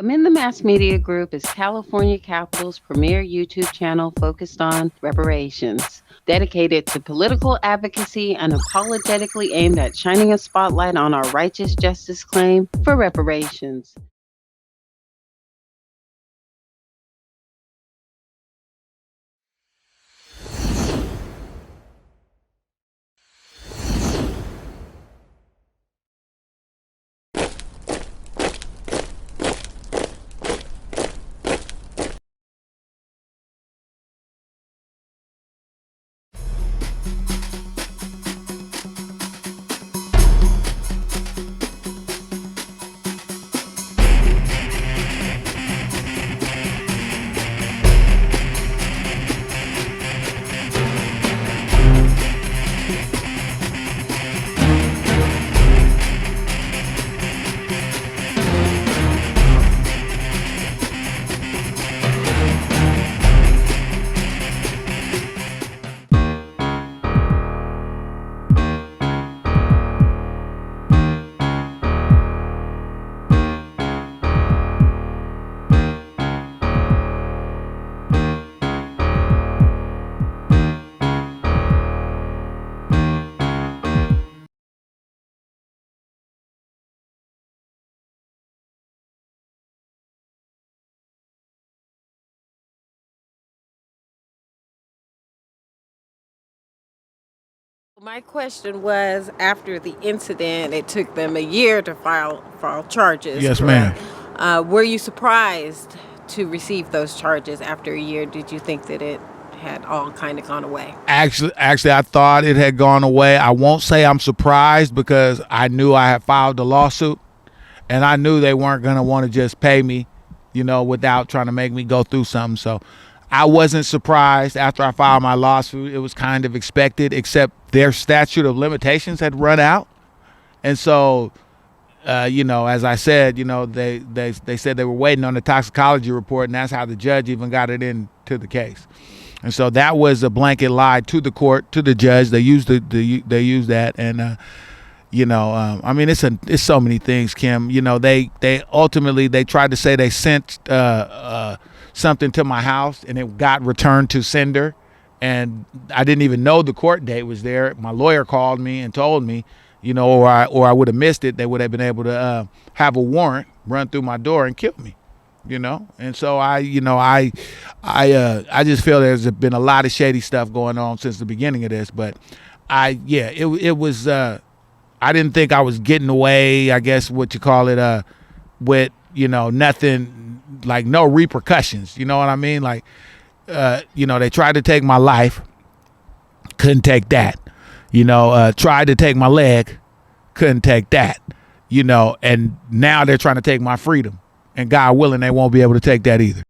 Amend the Mass Media Group is California Capital's premier YouTube channel focused on reparations, dedicated to political advocacy and apologetically aimed at shining a spotlight on our righteous justice claim for reparations. My question was, after the incident, it took them a year to file charges, Yes, ma'am. correct? Were you surprised to receive those charges after a year? Did you think that it had all kind of gone away? Actually, I thought it had gone away. I won't say I'm surprised because I knew I had filed the lawsuit, and I knew they weren't gonna want to just pay me, without trying to make me go through something. So I wasn't surprised after I filed my lawsuit. It was kind of expected, except their statute of limitations had run out, and so. As I said, they said they were waiting on the toxicology report, and that's how the judge even got it into the case. And so that was a blanket lie to the court, to the judge. They used they used that, and I mean, it's so many things, Kim. They ultimately they tried to say they sent something to my house, and it got returned to sender, and I didn't even know the court date was there. My lawyer called me and told me, or I would have missed it. They would have been able to have a warrant run through my door and kill me. And so I just feel there's been a lot of shady stuff going on since the beginning of this. But it was. I didn't think I was getting away, I guess what you call it, with nothing, like no repercussions. You know what I mean? Like, they tried to take my life, couldn't take that. Tried to take my leg, couldn't take that. And now they're trying to take my freedom, and God willing, they won't be able to take that either.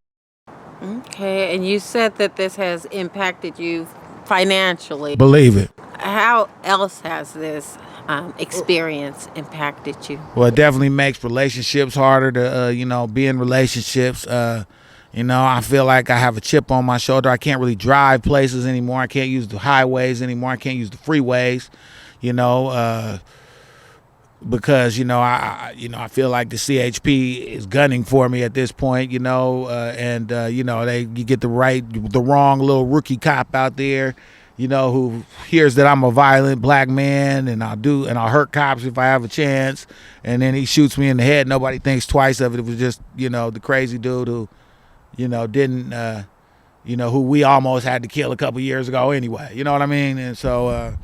Okay, and you said that this has impacted you financially. Believe it. How else has this experience impacted you? Well, it definitely makes relationships harder to, be in relationships. I feel like I have a chip on my shoulder. I can't really drive places anymore. I can't use the highways anymore. I can't use the freeways, because I feel like the CHP is gunning for me at this point, and you get the wrong little rookie cop out there, who hears that I'm a violent black man, and I'll hurt cops if I have a chance, and then he shoots me in the head. Nobody thinks twice of it. It was just the crazy dude who didn't who we almost had to kill a couple years ago anyway. You know what I mean? And so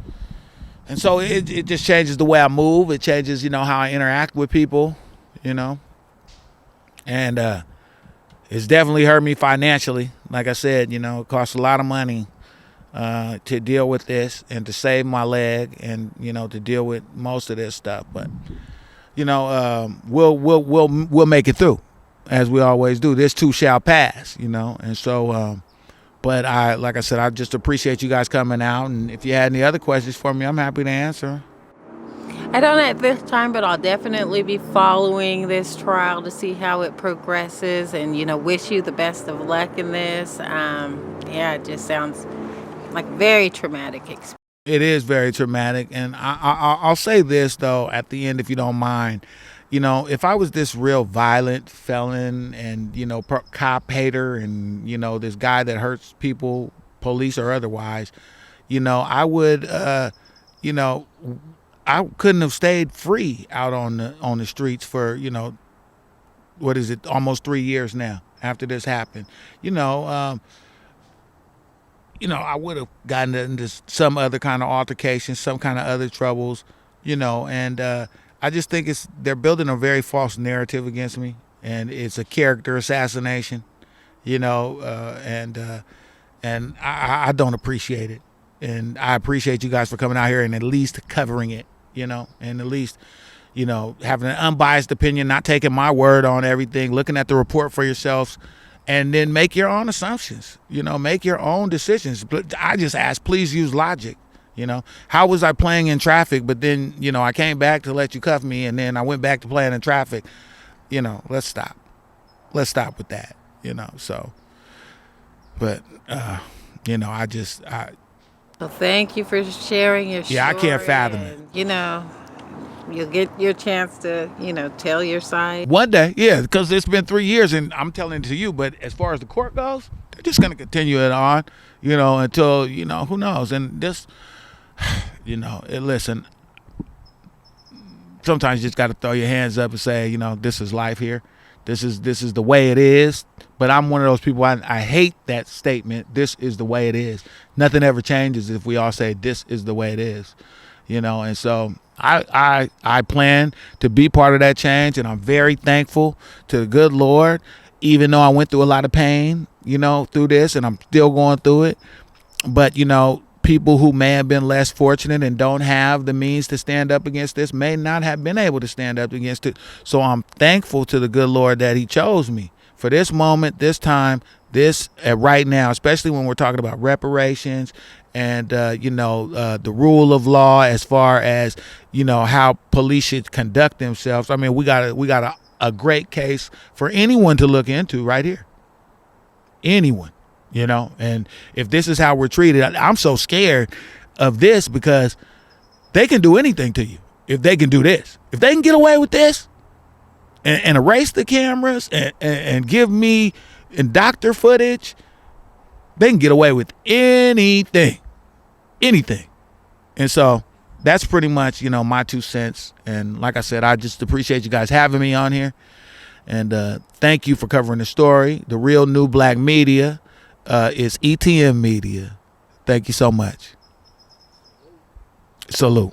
it just changes the way I move. It changes, how I interact with people, and it's definitely hurt me financially. Like I said, it costs a lot of money to deal with this and to save my leg and, to deal with most of this stuff. But, we'll make it through, as we always do. This too shall pass, and so but like I said, I just appreciate you guys coming out, and if you had any other questions for me, I'm happy to answer. I don't at this time, but I'll definitely be following this trial to see how it progresses, and wish you the best of luck in this. It just sounds like very traumatic experience. It is very traumatic, and I'll say this though at the end, if you don't mind. if I was this real violent felon and, cop hater and, this guy that hurts people, police or otherwise, I would, you know, I couldn't have stayed free out on the streets for, what is it, almost 3 years now after this happened. You know, um, I would have gotten into some other kind of altercation, some kind of other troubles, and I just think they're building a very false narrative against me, and it's a character assassination, and I don't appreciate it, and I appreciate you guys for coming out here and at least covering it, and at least having an unbiased opinion, not taking my word on everything, looking at the report for yourselves, and then make your own assumptions, make your own decisions. But I just ask, please use logic. How was I playing in traffic, but then, I came back to let you cuff me, and then I went back to playing in traffic. Let's stop. Let's stop with that, so, but, Well, thank you for sharing your yeah, I can't story. fathom it. And, you'll get your chance to, tell your side. One day, yeah, because it's been 3 years, and I'm telling it to you. But as far as the court goes, they're just going to continue it on, until who knows. And this, listen. Sometimes you just got to throw your hands up and say, this is life here. This is the way it is. But I'm one of those people. I hate that statement. This is the way it is. Nothing ever changes if we all say this is the way it is. And so I plan to be part of that change, and I'm very thankful to the good Lord, even though I went through a lot of pain, through this, and I'm still going through it. But, people who may have been less fortunate and don't have the means to stand up against this may not have been able to stand up against it. So I'm thankful to the good Lord that he chose me for this moment, this time, this right now, especially when we're talking about reparations and, the rule of law as far as, how police should conduct themselves. I mean, we got a great case for anyone to look into right here. Anyone. And if this is how we're treated, I'm so scared of this because they can do anything to you. If they can do this, if they can get away with this and erase the cameras and give me and doctor footage, they can get away with anything. And so that's pretty much, my 2 cents. And like I said, I just appreciate you guys having me on here. And thank you for covering the story. The Real New Black Media is ETM Media. Thank you so much. Salute.